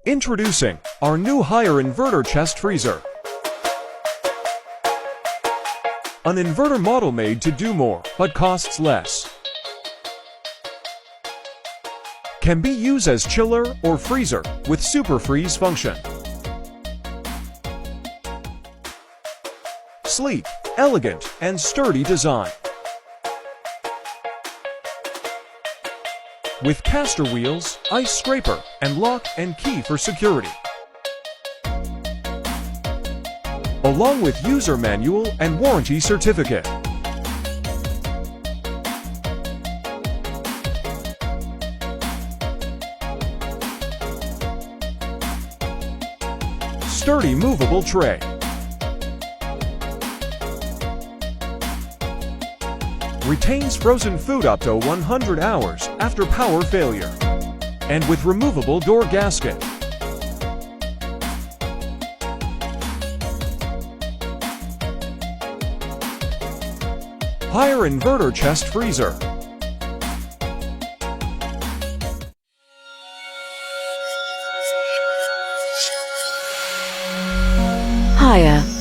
Introducing our new higher inverter chest freezer. An inverter model made to do more, but costs less. Can be used as chiller or freezer with super freeze function. Sleek, elegant, and sturdy design. With caster wheels, ice scraper, and lock and key for security. Along with user manual and warranty certificate. Sturdy movable tray. Retains frozen food up to 100 hours after power failure. And with removable door gasket. Higher inverter chest freezer. Higher.